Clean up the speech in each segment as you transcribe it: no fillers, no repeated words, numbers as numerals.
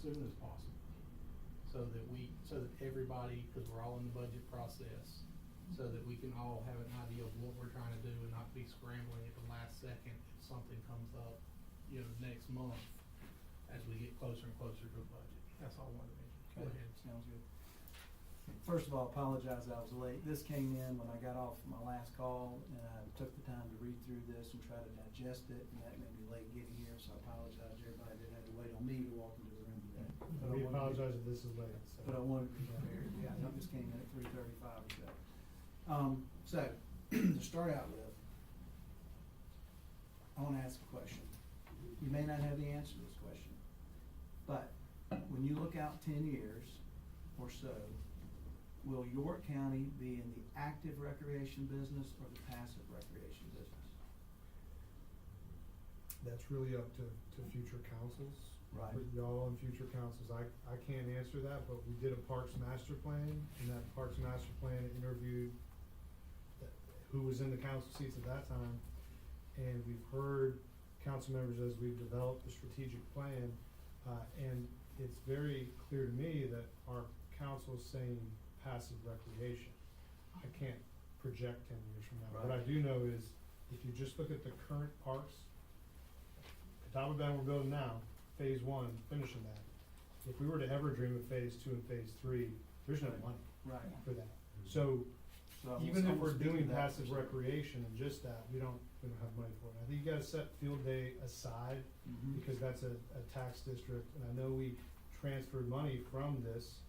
soon as possible. So that everybody, because we're all in the budget process, so that we can all have an idea of what we're trying to do and not be scrambling at the last second if something comes up, next month as we get closer and closer to the budget. That's all I wanted to mention. Go Okay, ahead. sounds good. First of all, apologize I was late. This came in when I got off my last call, and I took the time to read through this and try to digest it, and that made me late getting here, so I apologize to everybody that had to wait on me to walk into the room today. But I We wanted to be- apologize if this is late, so. But I wanted to be prepared. Yeah, I think this came in at 3:35 or so. So, to start out with, I want to ask a question. You may not have the answer to this question, but when you look out 10 years or so, will York County be in the active recreation business or the passive recreation business? That's really up to future councils. Right. With y'all and future councils, I can't answer that, but we did a Parks Master Plan, and that Parks Master Plan interviewed who was in the council seats at that time, and we've heard council members as we've developed the strategic plan, and it's very clear to me that our council is saying passive recreation. I can't project 10 years from now. What I Right. do know is, if you just look at the current parks, the top of that we're building now, phase one, finishing that. If we were to ever dream of phase two and phase three, there's no money Right. for that. So So even I'm if we're speaking doing to that passive perspective. recreation and just that, we don't have money for it. I think you gotta set field day aside, Mhm. because that's a tax district, and I know we transferred money from this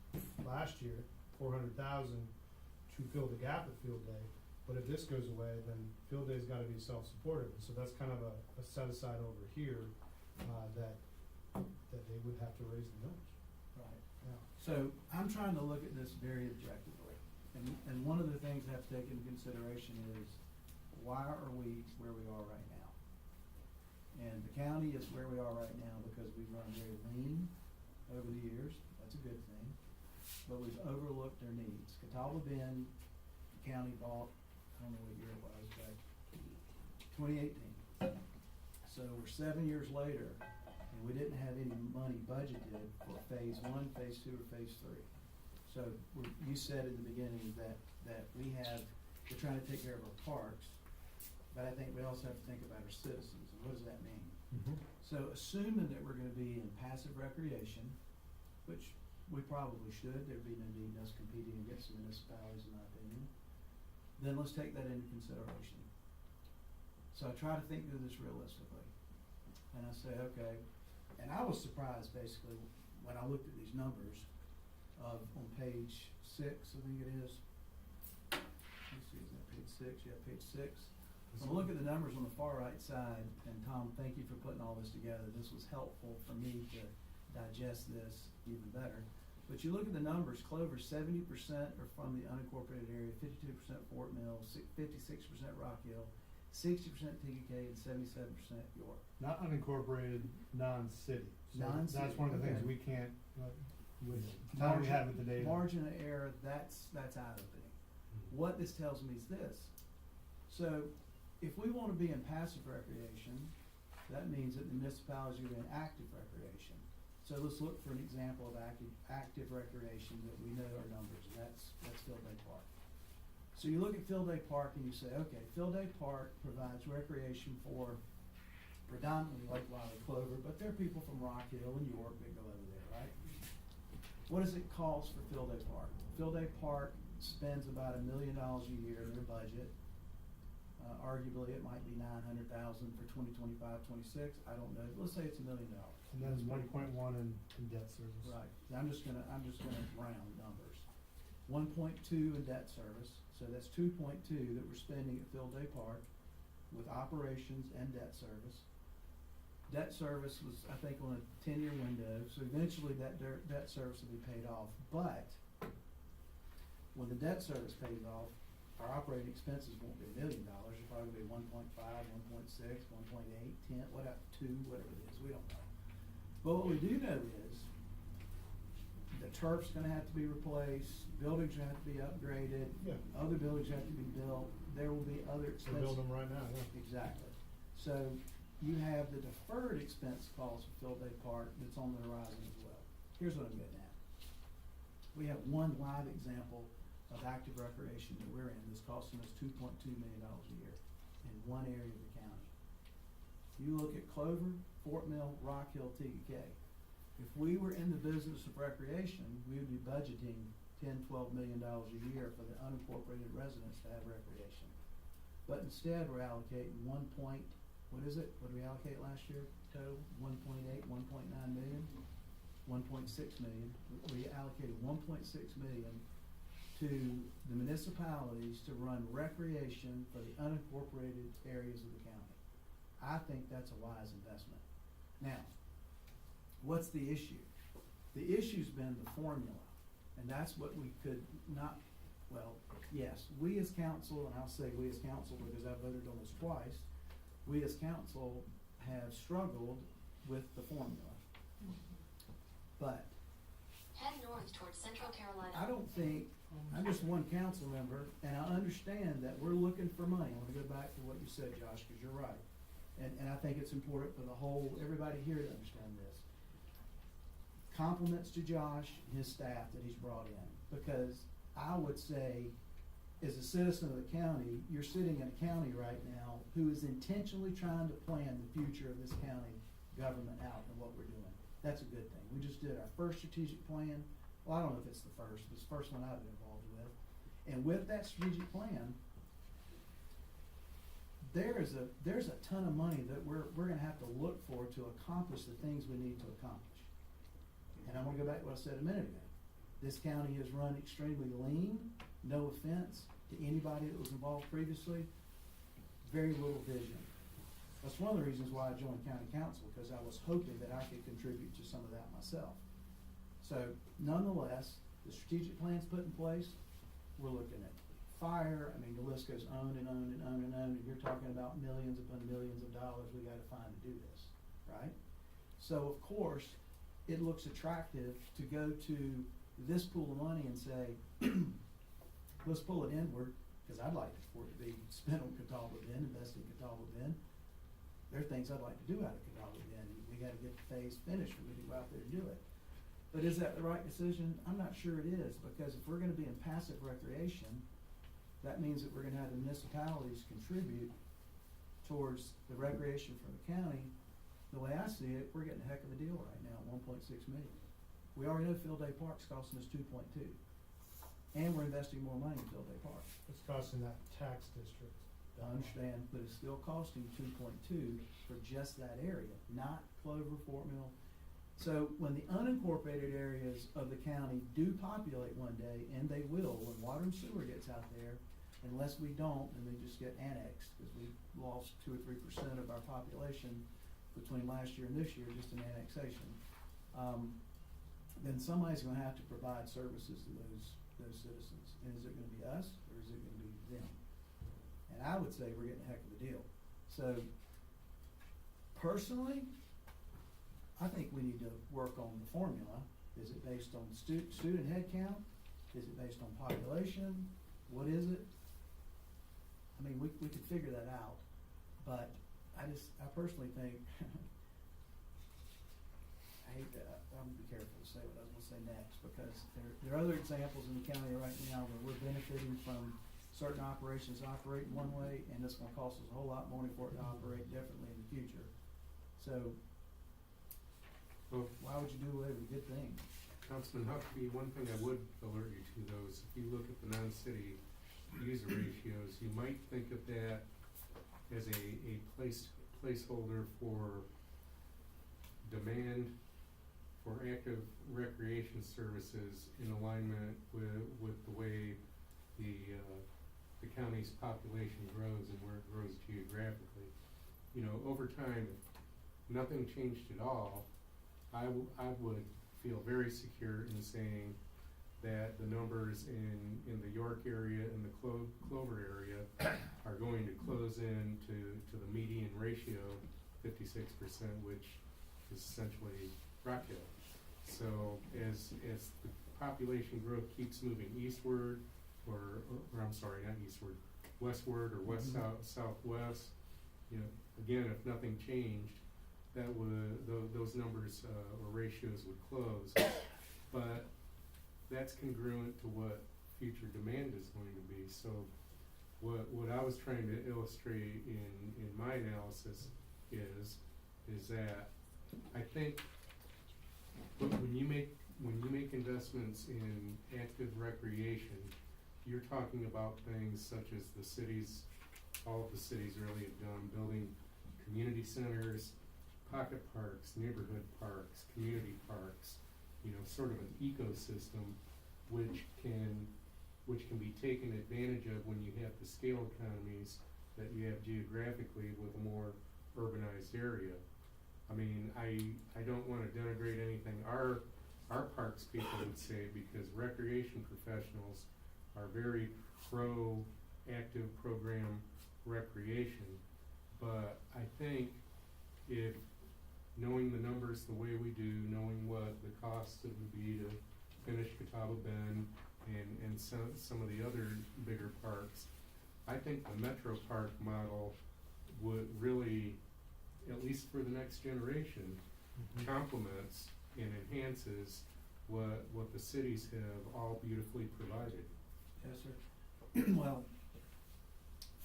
last year, 400,000, to fill the gap at field day. But if this goes away, then field day's gotta be self-supportive, and so that's kind of a set aside over here, that they would have to raise the millage. Right. Yeah. So I'm trying to look at this very objectively. And one of the things I have to take into consideration is, why are we where we are right now? And the county is where we are right now because we've run very lean over the years. That's a good thing. But we've overlooked their needs. Catawba Bend, the county bought, I don't know what year it was, but 2018. So we're 7 years later, and we didn't have any money budgeted for phase one, phase two, or phase three. So you said in the beginning that we're trying to take care of our parks, but I think we also have to think about our citizens, and what does that mean? So assuming that we're gonna be in passive recreation, which we probably should, there'd be no need in us competing against municipalities, in my opinion, then let's take that into consideration. So I try to think through this realistically, and I say, okay, and I was surprised basically when I looked at these numbers of, on page 6, I think it is. Let's see, is that page 6? Yeah, page 6. When I look at the numbers on the far right side, and Tom, thank you for putting all this together. This was helpful for me to digest this even better. But you look at the numbers, Clover, 70% are from the unincorporated area, 52% Fort Mill, 56% Rock Hill, 60% TDK, and 77% York. Not unincorporated, non-city. So Non-city, that's one of the things okay. we can't, with the time we have with the data. Margin of error, that's eye-opening. What this tells me is this. So if we want to be in passive recreation, that means that the municipalities are in active recreation. So let's look for an example of active recreation that we know our numbers, and that's Field Day Park. So you look at Field Day Park and you say, okay, Field Day Park provides recreation for predominantly Lake Wiley Clover, but there are people from Rock Hill and York that go over there, right? What does it cost for Field Day Park? Field Day Park spends about $1 million a year in their budget. Arguably, it might be 900,000 for 2025, 26. I don't know. Let's say it's $1 million. And then 1.1 in debt service. Right. I'm just gonna round numbers. 1.2 in debt service, so that's 2.2 that we're spending at Field Day Park with operations and debt service. Debt service was, I think, on a 10-year window, so eventually that debt service will be paid off. But when the debt service pays off, our operating expenses won't be $1 million. It'll probably be 1.5, 1.6, 1.8, 10, whatever, 2, whatever it is. We don't know. But what we do know is the turf's gonna have to be replaced, buildings are gonna have to be upgraded. Yeah. Other buildings have to be built. There will be other expenses. We're building them right now, yeah. Exactly. So you have the deferred expense cost of Field Day Park that's on the horizon as well. here's what I'm getting at. We have one live example of active recreation that we're in that's costing us $2.2 million a year in one area of the county. You look at Clover, Fort Mill, Rock Hill, TDK. If we were in the business of recreation, we would be budgeting $10-12 million a year for the unincorporated residents to have recreation. But instead, we're allocating what did we allocate last year total? 1.8, 1.9 million? 1.6 million. We allocated 1.6 million to the municipalities to run recreation for the unincorporated areas of the county. I think that's a wise investment. Now, what's the issue? The issue's been the formula, and that's what we could not, well, yes, we as council, and I'll say we as council because I voted on this twice, we as council have struggled with the formula. But head north towards Central Carolina. I don't think, I'm just one council member, and I understand that we're looking for money. I wanna go back to what you said, Josh, cause you're right. And I think it's important for the whole, everybody here to understand this. Compliments to Josh and his staff that he's brought in, because I would say, as a citizen of the county, you're sitting in a county right now who is intentionally trying to plan the future of this county government out and what we're doing. That's a good thing. We just did our first strategic plan. Well, I don't know if it's the first, but it's the first one I've been involved with. And with that strategic plan, there's a ton of money that we're gonna have to look for to accomplish the things we need to accomplish. And I'm gonna go back to what I said a minute ago. This county has run extremely lean, no offense to anybody that was involved previously, very little vision. That's one of the reasons why I joined county council, because I was hoping that I could contribute to some of that myself. So nonetheless, the strategic plan's put in place. We're looking at fire, I mean, the list goes on and on and on and on, and you're talking about millions upon millions of dollars we gotta find to do this, right? So of course, it looks attractive to go to this pool of money and say, let's pull it inward, cause I'd like for it to be spent on Catawba Bend, invested in Catawba Bend. There are things I'd like to do out of Catawba Bend. We gotta get the phase finished for me to go out there and do it. But is that the right decision? I'm not sure it is, because if we're gonna be in passive recreation, that means that we're gonna have the municipalities contribute towards the recreation from the county. The way I see it, we're getting a heck of a deal right now at 1.6 million. We already know Field Day Park's costing us 2.2. And we're investing more money in Field Day Park. It's costing that tax district. I understand, but it's still costing 2.2 for just that area, not Clover, Fort Mill. So when the unincorporated areas of the county do populate one day, and they will, when water and sewer gets out there, unless we don't, and they just get annexed, because we lost 2 or 3% of our population between last year and this year, just in annexation, then somebody's gonna have to provide services to those citizens. And is it gonna be us, or is it gonna be them? And I would say we're getting a heck of a deal. So, personally, I think we need to work on the formula. Is it based on student head count? Is it based on population? What is it? I mean, we could figure that out, but I personally think, I hate that, I'm gonna be careful to say what I was gonna say next, because there are other examples in the county right now where we're benefiting from certain operations operating one way, and it's gonna cost us a whole lot more for it to operate differently in the future. So, Well, why would you do away with a good thing? Councilman Huckabee, one thing I would alert you to though is if you look at the non-city user ratios, you might think of that as a placeholder for demand for active recreation services in alignment with the way the county's population grows and where it grows geographically. You know, over time, if nothing changed at all, I would feel very secure in saying that the numbers in the York area and the Clover area are going to close in to the median ratio, 56%, which is essentially Rock Hill. So as the population growth keeps moving eastward, or I'm sorry, not eastward, westward or west southwest, you know, again, if nothing changed, that would, those numbers, or ratios would close. But that's congruent to what future demand is going to be, so what I was trying to illustrate in my analysis is that I think when you make investments in active recreation, you're talking about things such as the cities, all of the cities really have done, building community centers, pocket parks, neighborhood parks, community parks, you know, sort of an ecosystem which can be taken advantage of when you have the scale economies that you have geographically with a more urbanized area. I mean, I don't wanna denigrate anything our parks people would say, because recreation professionals are very pro-active program recreation. But I think if, knowing the numbers the way we do, knowing what the cost it would be to finish Catawba Bend and some of the other bigger parks, I think the Metro Park model would really, at least for the next generation, complements and enhances what the cities have all beautifully provided. Yes, sir. Well,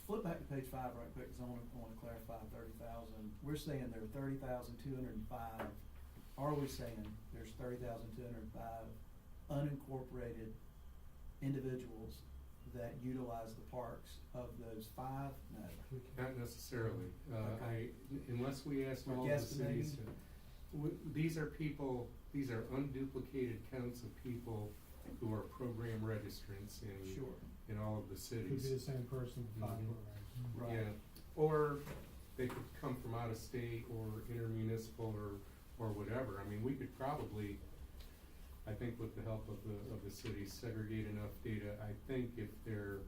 flip back to page 5 right quick, cause I wanna clarify 30,000. We're saying there are 30,205. Are we saying there's 30,205 unincorporated individuals that utilize the parks? Of those 5, no. Not necessarily. Okay. Unless we ask We're all the cities guesstimating? to, these are people, these are unduplicated counts of people who are program registrants Sure. in all of the Could be the cities. same person for 5 Mhm. programs. Right. Yeah, or they could come from out of state or intermunicipal or whatever. I mean, we could probably, I think with the help of the city, segregate enough data. I think if their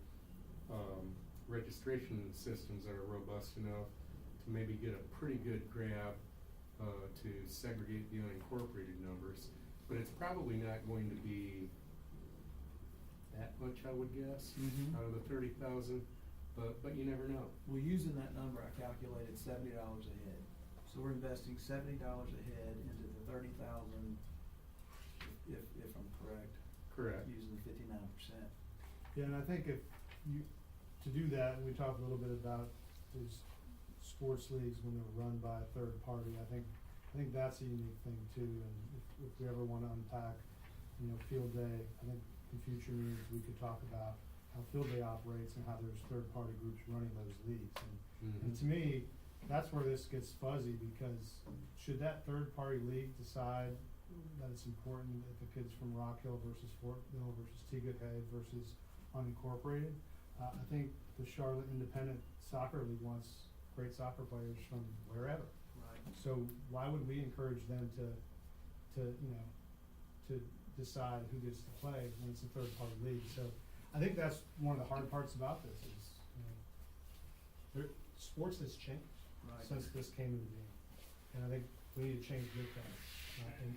registration systems are robust enough to maybe get a pretty good grab to segregate the unincorporated numbers. But it's probably not going to be that much, I would guess, Mhm. out of the 30,000, but you never know. Well, using that number, I calculated $70 a head. So we're investing $70 a head into the 30,000, if I'm correct. Correct. Using the 59%. Yeah, and I think if you, to do that, we talked a little bit about these sports leagues when they're run by a third party. I think that's a unique thing too, and if we ever wanna unpack, you know, field day, I think in future meetings, we could talk about how field day operates and how there's third party groups running those leagues. And to me, that's where this gets fuzzy, because should that third party league decide that it's important if the kid's from Rock Hill versus Fort Mill versus Teague Head versus unincorporated? I think the Charlotte Independent Soccer League wants great soccer players from wherever. Right. So why would we encourage them to you know, to decide who gets to play when it's a third party league? So I think that's one of the hard parts about this is, sports has changed Right. since this came into being. And I think we need to change with that,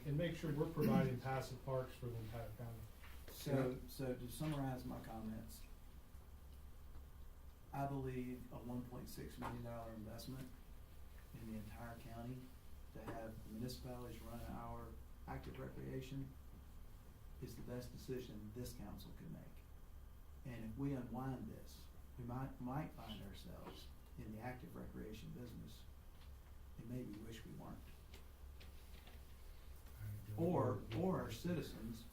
and make sure we're providing passive parks for the entire county. So to summarize my comments, I believe a $1.6 million investment in the entire county to have municipalities run our active recreation is the best decision this council could make. And if we unwind this, we might find ourselves in the active recreation business, and maybe wish we weren't. Or our citizens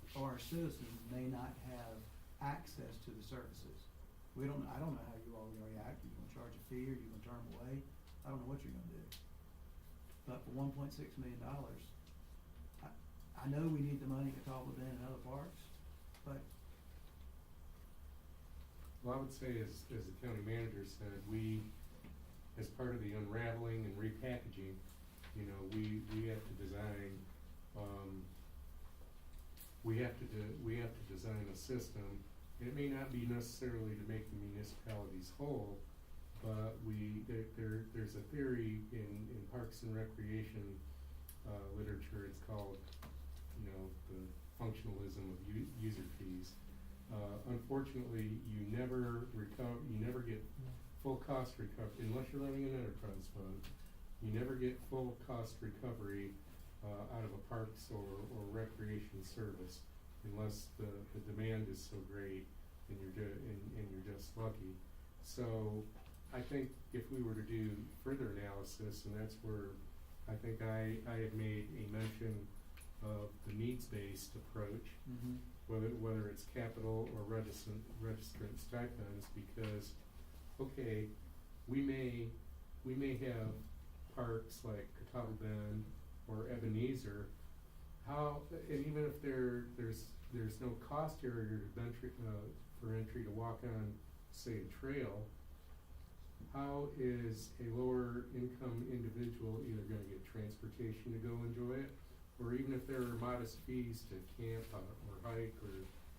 may not have access to the services. I don't know how you all are gonna react. Are you gonna charge a fee, or you gonna turn them away? I don't know what you're gonna do. But for $1.6 million, I know we need the money to Catawba Bend and other parks, but Well, I would say as the county manager said, we, as part of the unraveling and repackaging, you know, we have to design, we have to design a system. And it may not be necessarily to make the municipalities whole, but there's a theory in Parks and Recreation literature. It's called, you know, the functionalism of user fees. Unfortunately, you never get full cost recovery unless you're running an enterprise fund. you never get full cost recovery, out of a parks or recreation service unless the demand is so great and you're just lucky. So I think if we were to do further analysis, and that's where I think I had made a mention of the needs-based approach, Mm-hmm. whether it's capital or registrant stipends, because, okay, we may have parks like Catawba Bend or Ebenezer, and even if there's no cost area for entry to walk on, say, a trail, how is a lower income individual either gonna get transportation to go enjoy it, or even if there are modest fees to camp or hike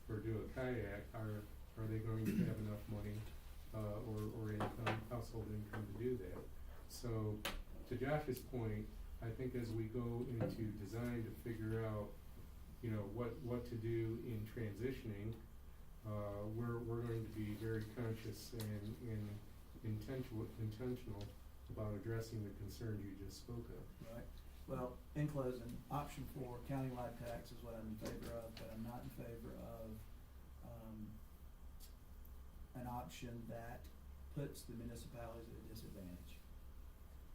or do a kayak, are they going to have enough money, or income, household income to do that? So, to Josh's point, I think as we go into design to figure out, what to do in transitioning, we're going to be very conscious and intentional about addressing the concerns you just spoke of. Right. Well, in closing, option 4, countywide tax is what I'm in favor of, but I'm not in favor of, an option that puts the municipalities at a disadvantage.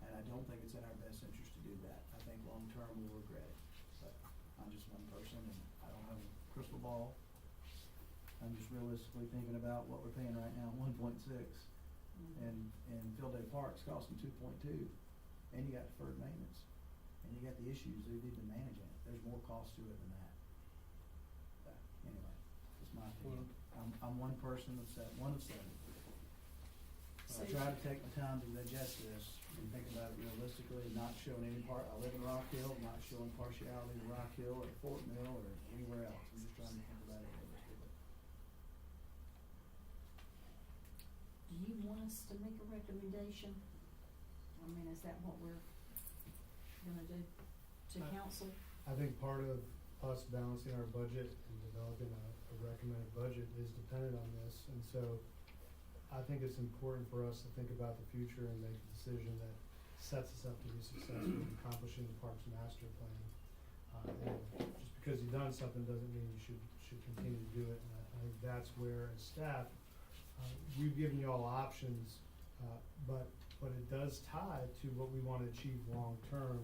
And I don't think it's in our best interest to do that. I think long-term we'll regret it. But I'm just one person and I don't have a crystal ball. I'm just realistically thinking about what we're paying right now, 1.6. And Field Day Park's costing 2.2. And you got deferred maintenance. And you got the issues that you've been managing it. There's more cost to it than that. But anyway, that's my opinion. I'm one person of one of 7. So I try to take my time to digest this and think about it realistically, not showing any part, I live in Rock Hill, not showing partiality to Rock Hill or Fort Mill or anywhere else. I'm just trying to think about it realistically. Do you want us to make a recommendation? I mean, is that what we're gonna do to council? I think part of us balancing our budget and developing a recommended budget is dependent on this, and so I think it's important for us to think about the future and make a decision that sets us up to be successful in accomplishing the Parks Master Plan. And just because you've done something doesn't mean you should continue to do it, and I think that's where, as staff, we've given you all options, but it does tie to what we wanna achieve long-term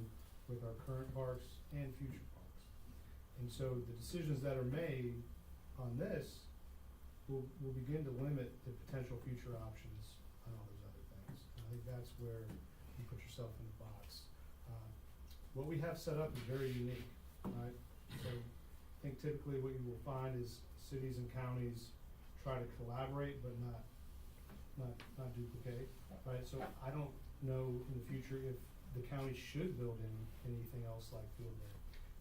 with our current parks and future parks. And so the decisions that are made on this will begin to limit the potential future options on all those other things. And I think that's where you put yourself in the box. What we have set up is very unique, right? So I think typically what you will find is cities and counties try to collaborate but not duplicate, right? So I don't know in the future if the county should build in anything else like Field Day.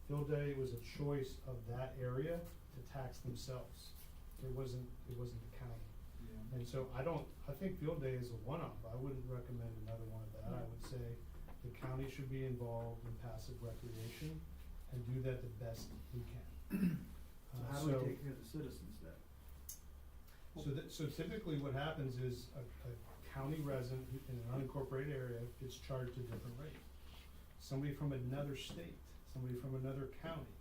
Field Day was a choice of that area to tax themselves. It wasn't the county. Yeah. And so I think Field Day is a one-off. I wouldn't recommend another one of that. I would say the county should be involved in passive recreation and do that the best we can. So how do we take care of the citizens then? So typically what happens is a county resident in an unincorporated area gets charged a different rate. Somebody from another state, somebody from another county.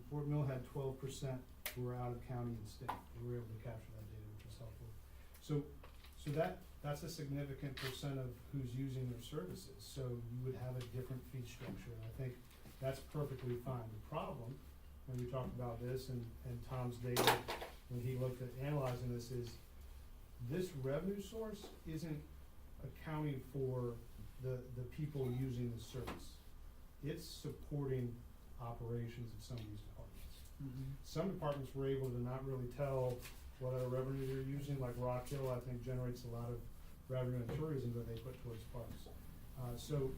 Fort Mill had 12% who were out of county and state. We were able to capture that data, which was helpful. So that's a significant percent of who's using their services. So you would have a different fee structure. And I think that's perfectly fine. The problem, when we talked about this and Tom's data, when he looked at analyzing this, is this revenue source isn't accounting for the people using the service. It's supporting operations of some of these departments. Mm-hmm. Some departments were able to not really tell what other revenue they're using, like Rock Hill, I think, generates a lot of revenue and tourism that they put towards parks. So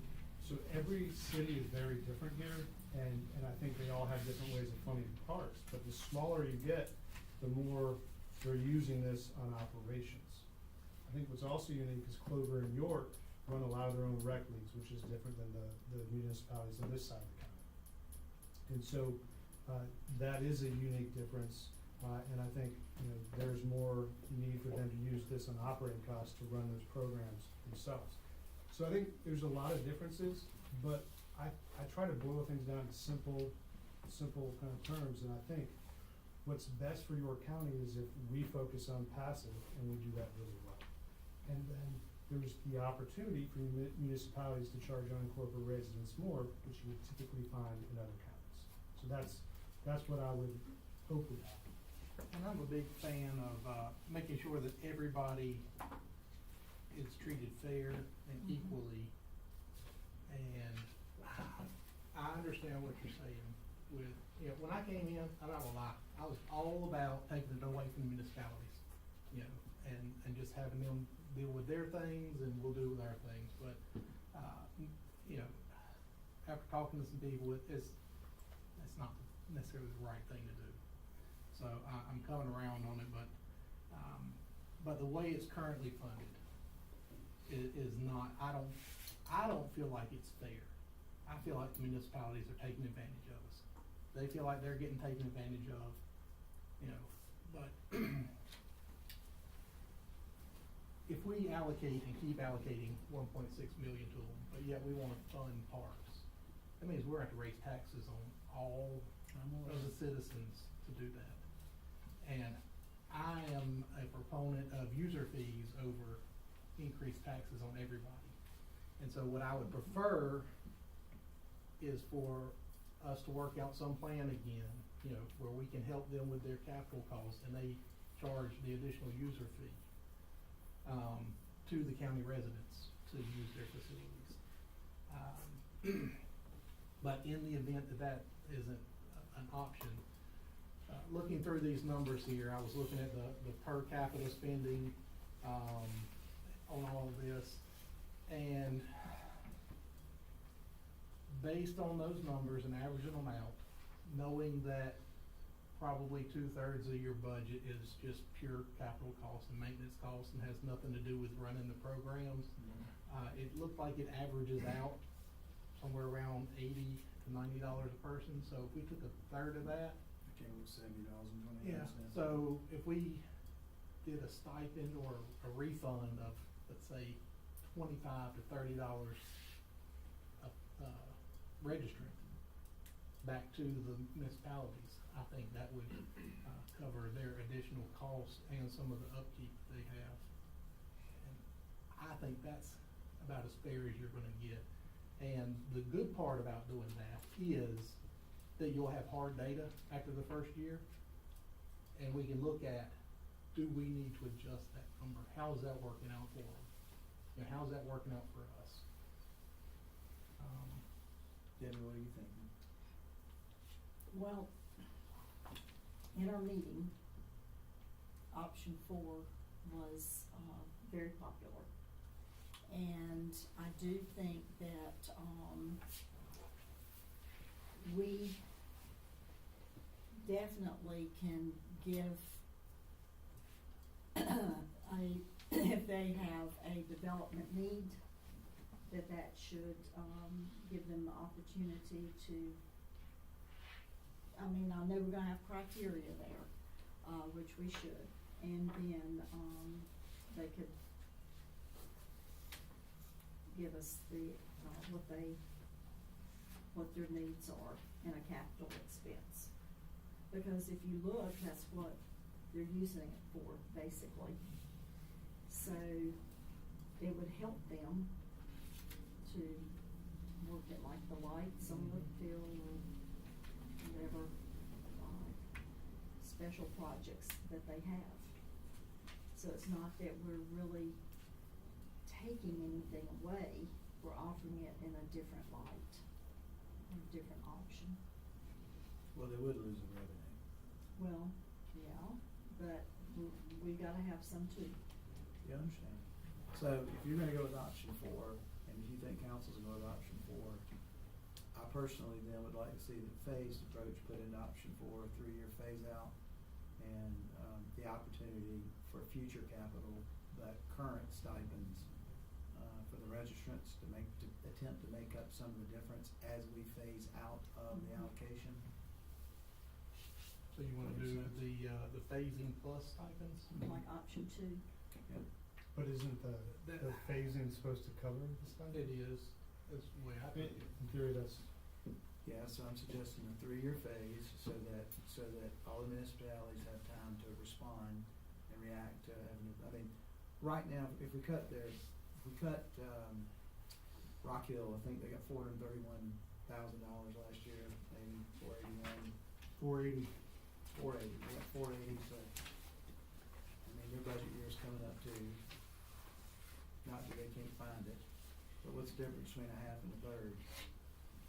every city is very different here, and I think they all have different ways of funding parks, but the smaller you get, the more they're using this on operations. I think what's also unique is Clover and York run a lot of their own rec leagues, which is different than the municipalities on this side of the county. And so, that is a unique difference, and I think, there's more need for them to use this on operating costs to run those programs themselves. So I think there's a lot of differences, but I try to boil things down to simple kind of terms, and I think what's best for York County is if we focus on passive, and we do that really well. And then there's the opportunity for municipalities to charge unincorporated residents more, which you would typically find in other counties. So that's what I would hope would happen. And I'm a big fan of, making sure that everybody is treated fair and equally. And I understand what you're saying with, you know, when I came in, I'm not gonna lie, I was all about taking it away from the municipalities, you know, and just having them deal with their things and we'll do with our things, but, you know, after talking to some people, that's not necessarily the right thing to do. So I'm coming around on it, but the way it's currently funded is not, I don't feel like it's fair. I feel like the municipalities are taking advantage of us. They feel like they're getting taken advantage of, you know, but if we allocate and keep allocating 1.6 million to them, but yet we wanna fund parks, that means we're gonna have to raise taxes on all of the citizens to do that. And I am a proponent of user fees over increased taxes on everybody. And so what I would prefer is for us to work out some plan again, you know, where we can help them with their capital costs and they charge the additional user fee to the county residents to use their facilities. But in the event that isn't an option, looking through these numbers here, I was looking at the per capita spending on all of this, and based on those numbers and averaging them out, knowing that probably 2/3 of your budget is just pure capital costs and maintenance costs and has nothing to do with running the programs, it looked like it averages out somewhere around $80 to $90 a person. So if we took 1/3 of that, Came with $70.28. so if we did a stipend or a refund of, let's say, $25 to $30 registrant back to the municipalities, I think that would cover their additional costs and some of the upkeep they have. And I think that's about as fair as you're gonna get. And the good part about doing that is that you'll have hard data after the first year, and we can look at, do we need to adjust that number? How's that working out for them? You know, how's that working out for us? Debbie, what are you thinking? Well, in our meeting, option 4 was, very popular. And I do think that, we definitely can give if they have a development need, that should, give them the opportunity to, I mean, I know we're gonna have criteria there, which we should, and then, they could give us the, what their needs are in a capital expense. Because if you look, that's what they're using it for, basically. So it would help them to work at like the lights on the field or whatever, special projects that they have. So it's not that we're really taking anything away, we're offering it in a different light, a different option. Well, they would lose the revenue. Well, yeah, but we gotta have some too. You understand? So if you're gonna go with option 4, and if you think council's gonna go with option 4, I personally then would like to see the phased approach put into option 4, a 3-year phase out, and the opportunity for future capital, but current stipends for the registrants to attempt to make up some of the difference as we phase out of the allocation. So you wanna Makes do sense. the phasing plus stipends? Like option 2. Yep. But isn't the phasing supposed to cover the stuff? It is, that's the way I think it. In theory, that's, Yeah, so I'm suggesting a 3-year phase so that all the municipalities have time to respond and react to having, I mean, right now, if we cut Rock Hill, I think they got $431,000 last year, maybe 481. 480. 480, they got 480, so, I mean, their budget year is coming up too. Not that they can't find it, but what's the difference between a half and a third?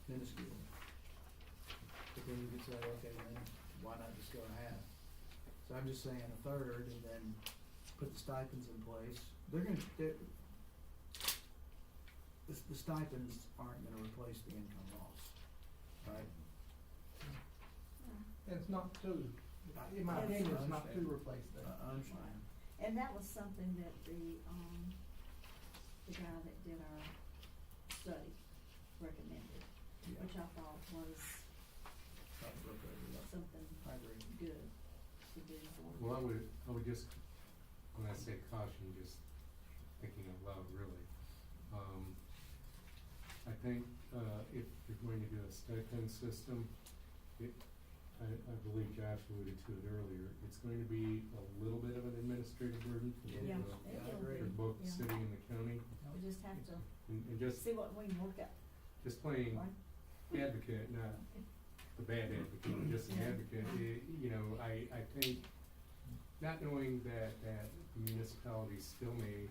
Minuscule. But then you could say, okay, then why not just go a half? So I'm just saying a third and then put the stipends in place. The stipends aren't gonna replace the income loss, right? And it's not to, in my Yes. opinion, it's not to replace that. I understand. And that was something that the guy that did our study recommended, Yeah. which I thought was something I agree. good to do for. Well, I would just, when I say caution, just thinking out loud, really. I think, if you're going to do a stipend system, I believe Josh alluded to it earlier, it's going to be a little bit of an administrative burden for Yeah. Yeah, the, it I will agree. be, for both the yeah. city and the county. We just have to And just, see what we can work out, just playing right? advocate, not the bad advocate, but just an Yeah. advocate, I think, not knowing that municipalities still may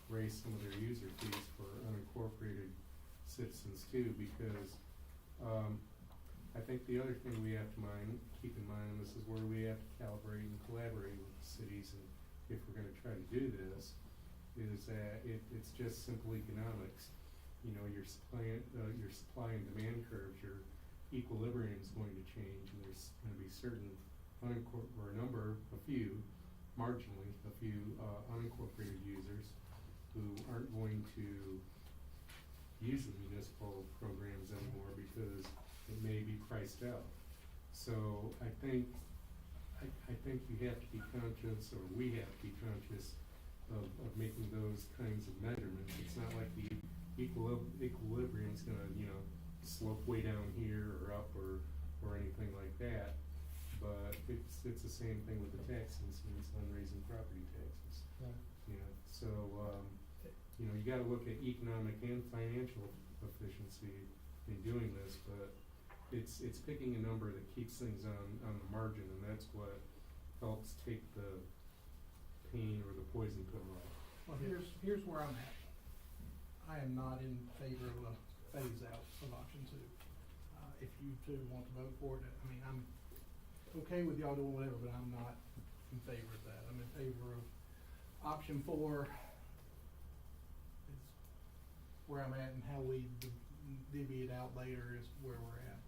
raise some of their user fees for unincorporated citizens too, because, I think the other thing we have to keep in mind, and this is where we have to calibrate and collaborate with the cities, and if we're gonna try to do this, is that it's just simple economics. You know, your supply and demand curves, your equilibrium is going to change, and there's gonna be certain marginally, a few unincorporated users who aren't going to use the municipal programs anymore because it may be priced out. So I think you have to be conscious, or we have to be conscious of making those kinds of measurements. It's not like the equilibrium's gonna, slope way down here or up or anything like that. But it's the same thing with the tax incidence on raising property taxes. Right. So, you gotta look at economic and financial efficiency in doing this, but it's picking a number that keeps things on the margin, and that's what helps take the pain or the poison pill off. Well, here's where I'm at. I am not in favor of a phase out of option 2. If you two want to vote for it, I mean, I'm okay with y'all doing whatever, but I'm not in favor of that. I'm in favor of option 4. Is where I'm at, and how we divvy it out later is where we're at.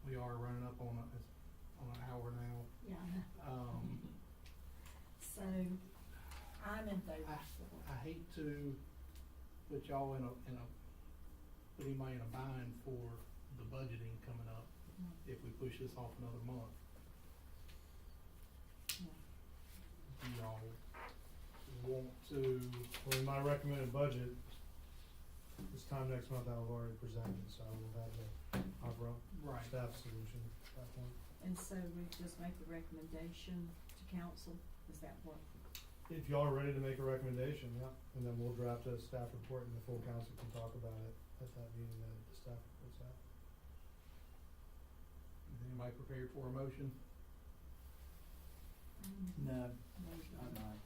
We are running up on an hour now. Yeah. So, I'm in favor for I hate to put y'all put anybody in a bind for the budgeting coming up if we push this off another month. Yeah. Do y'all want to? Well, in my recommended budget, this time next month I've already presented, so I will have the opera Right. staff solution at that point. And so we just make the recommendation to council, is that what? If y'all are ready to make a recommendation, yeah, and then we'll draft a staff report and the full council can talk about it at that meeting that the staff reports out. Is anybody prepared for a motion? No, I'm not.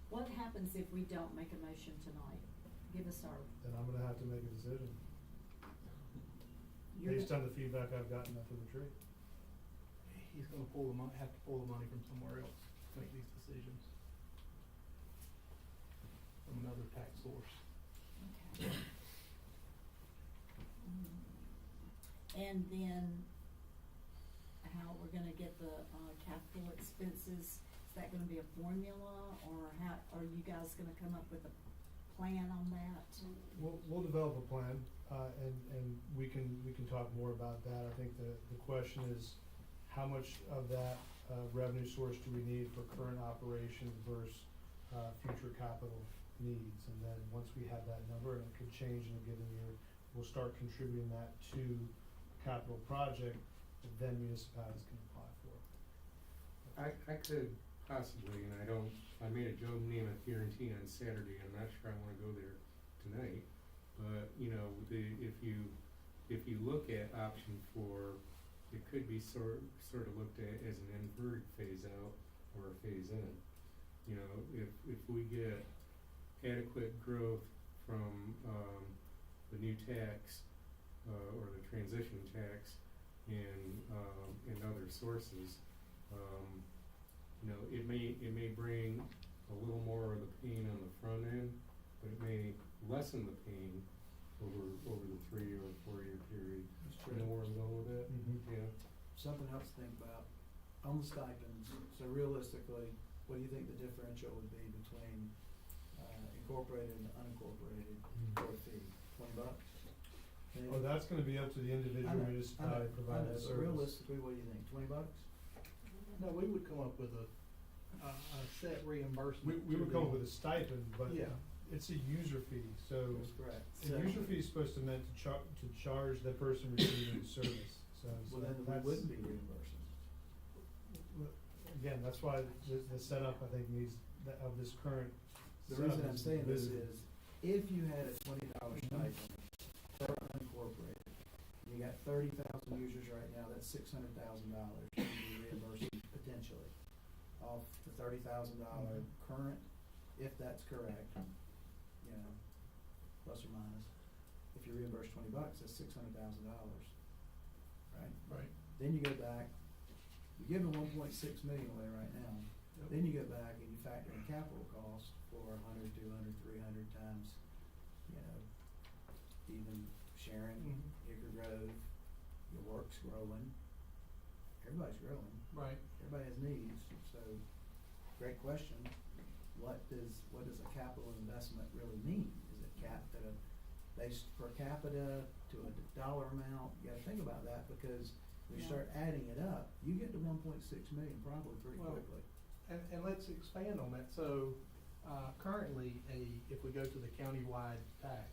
What happens if we don't make a motion tonight? Give us our, Then I'm gonna have to make a decision you're based on the feedback I've gotten up to the tree. He's gonna have to pull the money from somewhere else to make these decisions. From another tax source. Okay. And then how we're gonna get the, capital expenses, is that gonna be a formula, or how, are you guys gonna come up with a plan on that? We'll develop a plan, and we can talk more about that. I think the question is, how much of that, revenue source do we need for current operations versus, future capital needs? And then, once we have that number, and it could change in a given year, we'll start contributing that to capital project that then municipalities can apply for. I could possibly, and I made a Joe Namath guarantee on Saturday, I'm not sure I wanna go there tonight. But, you know, if you look at option 4, it could be sort of looked at as an inverted phase out or a phase in. You know, if we get adequate growth from, the new tax, or the transition tax and other sources, you know, it may bring a little more of the pain on the front end, but it may lessen the pain over the 3 or 4 year period. That's You know where I'm going with that? Mhm. Yeah. Something else to think about, on the stipends, so realistically, what do you think the differential would be between, incorporated and unincorporated for a fee? $20? Maybe? Oh, that's gonna be up to the individual I know, municipality I providing know, the but service. realistically, what do you think, $20? No, we would come up with a set reimbursement. We to would come up the- with a stipend, but Yeah. it's a user fee, so That's correct. a user fee is supposed to meant to charge the person receiving the service, so Well, then we that's. wouldn't be reimbursing. Again, that's why the setup, I think, needs, of this current The setup reason I'm is saying this visible. is, if you had a $20 stipend for unincorporated, you got 30,000 users right now, that's $600,000 you be reimbursing potentially off the $30,000 current, if that's correct, you know, plus or minus. If you reimburse $20, that's $600,000, right? Right. Then you go back, you're giving 1.6 million away right now. Yep. Then you go back and you factor in capital costs for 100, 200, 300 times, you know, even Sharon, Mhm. Hickory Grove, your work's growing, everybody's growing, Right. everybody has needs, so, great question. What does a capital investment really mean? Is it capped at a based per capita to a dollar amount? You gotta think about that, because when you Yeah. start adding it up, you get to 1.6 million probably pretty Well, quickly. And let's expand on that. So, currently, if we go to the countywide tax,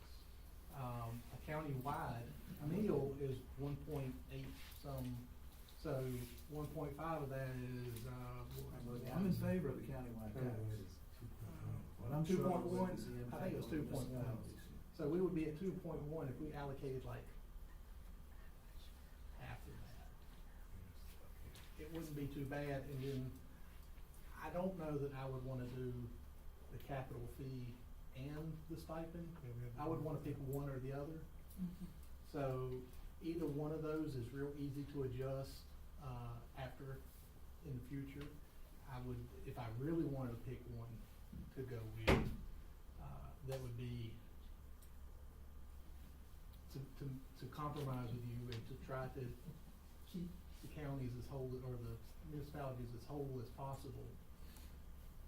a countywide meal is 1.8 some, so 1.5 of that is, I'm in favor of the countywide tax. What I'm 2.1, struggling with is the I impact think it was on 2.1. municipalities. So we would be at 2.1 if we allocated like half of that. It wouldn't be too bad, and then I don't know that I would wanna do the capital fee and the stipend. Yeah, we have- I would wanna pick one or the other. So either one of those is real easy to adjust, after, in the future. I would, if I really wanted to pick one to go with, that would be to compromise with you and to try to keep the counties as whole, or the municipalities as whole as possible.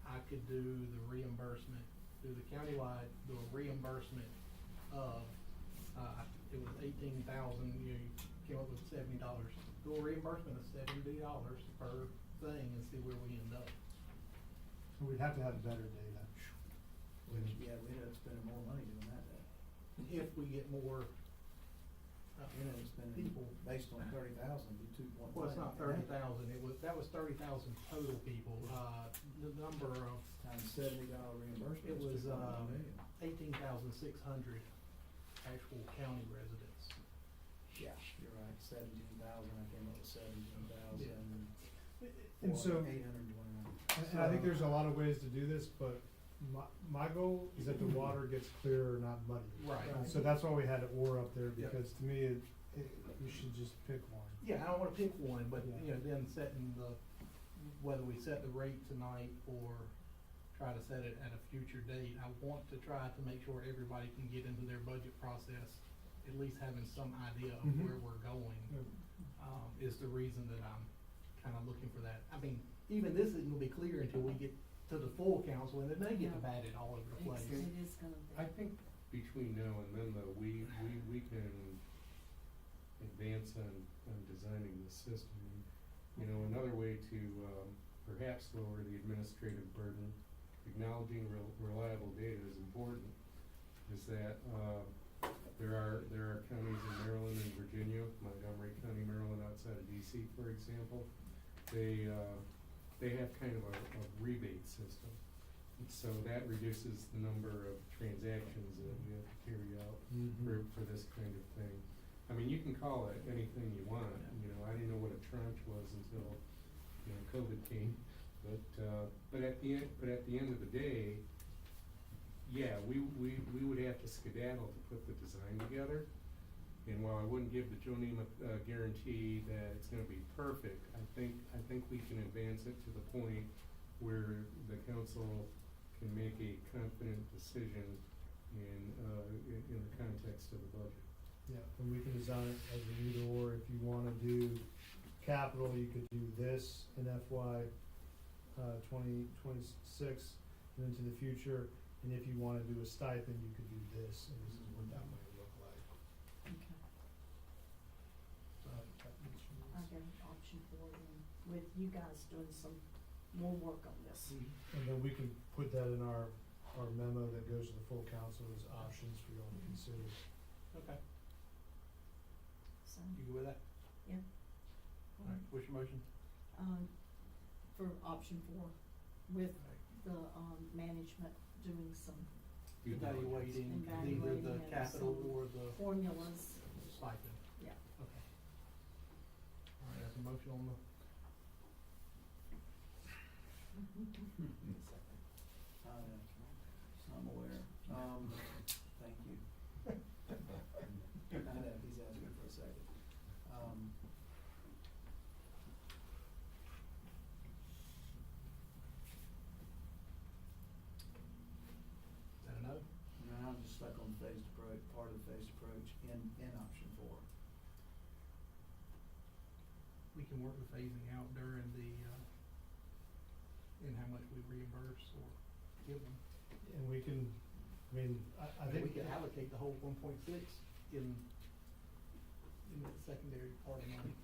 I could do the reimbursement, do the countywide, do a reimbursement of, it was 18,000, you came up with $70. Do a reimbursement of $70 per thing and see where we end up. We'd have to have better data. Which, yeah, we ended up spending more money doing that then. If we get more, We ended up spending, people. based on 30,000, be 2.1. Well, it's not 30,000, that was 30,000 total people, the number of, Times $70 reimbursement. it was, is 2.1 million. 18,600 actual county residents. Yeah, you're right, 17,000, I came up with 17,000. And so- 829. And I think there's a lot of ways to do this, but my goal is that the water gets clearer, not muddy. Right. So that's why we had OR up there, Yeah. because to me, we should just pick one. Yeah, I don't wanna pick one, but, Yeah. you know, then setting whether we set the rate tonight or try to set it at a future date, I want to try to make sure everybody can get into their budget process, at least having some idea of Mhm. where we're going, is the reason that I'm kinda looking for that. I mean, even this isn't gonna be clear until we get to the full council, and then they get to bat it all over the place. It is gonna be. I think between now and then, though, we can advance on designing the system. You know, another way to, perhaps lower the administrative burden, acknowledging reliable data is important, is that, there are counties in Maryland and Virginia, Montgomery County, Maryland, outside of DC, for example. They have kind of a rebate system. So that reduces the number of transactions that we have to carry out for this kind of thing. I mean, you can call it anything you want, you know, I didn't know what a tranche was until, you know, COVID came. But at the end of the day, yeah, we would have to skedaddle to put the design together. And while I wouldn't give the Joe Namath guarantee that it's gonna be perfect, I think we can advance it to the point where the council can make a confident decision in the context of the budget. Yeah, and we can design it as an either or. If you wanna do capital, you could do this in FY 2026 and into the future. And if you wanna do a stipend, you could do this, and this is what that might look like. Okay. So I think that makes sense. I got option 4 then, with you guys doing some more work on this. And then we can put that in our memo that goes to the full council as options for y'all to consider. Okay, So, you good with that? yeah. Alright, what's your motion? For option 4, with Alright. the, management doing some Due diligence. Evaluating either Evaluating the and capital some or the formulas, stipend. yeah. Okay. Alright, that's a motion on the, I'm aware. Thank you. I know, he's asking for a second. is that a no? No, I'm just stuck on the phased approach, part of the phased approach in option 4. We can work with phasing out during the, in how much we reimburse or give them. And we can, I mean, I think. We could allocate the whole 1.6 in the secondary part of money.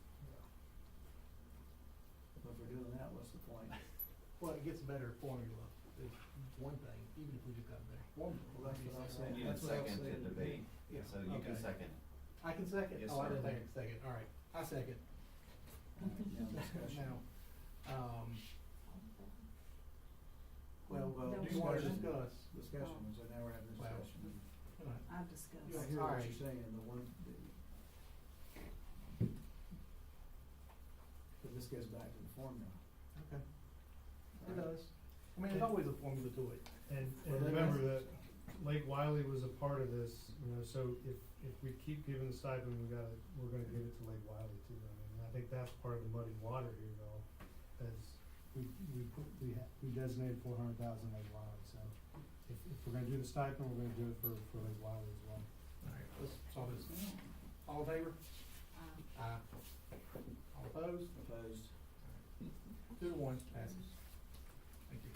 But if we're doing that, what's the point? Well, it gets a better formula, is one thing, even if we just got a better formula. Well, that's what I was saying. You need a That's what I was second to saying. debate, Yeah, so you can okay. second. I can second? Yes, Oh, I sir. didn't think I could second, alright, I second. Now discussion. Now, well, Well, do you wanna discussion. discuss? Discussion, so now we're having Well, discussion. I discussed. I hear what you're saying, the one, but this goes back to the formula. Okay, it Right. does. I mean, there's always a formula to it. And Well, then remember that that's- Lake Wiley was a part of this, you know, so if we keep giving the stipend, we're gonna give it to Lake Wiley too. I mean, I think that's part of the muddy water here though, as we designated 400,000 Lake Wiley, so if we're gonna do the stipend, we're gonna do it for Lake Wiley as well. Alright, let's solve this. All in favor? Aye. All opposed? Opposed? 2-1, passes. Thank you.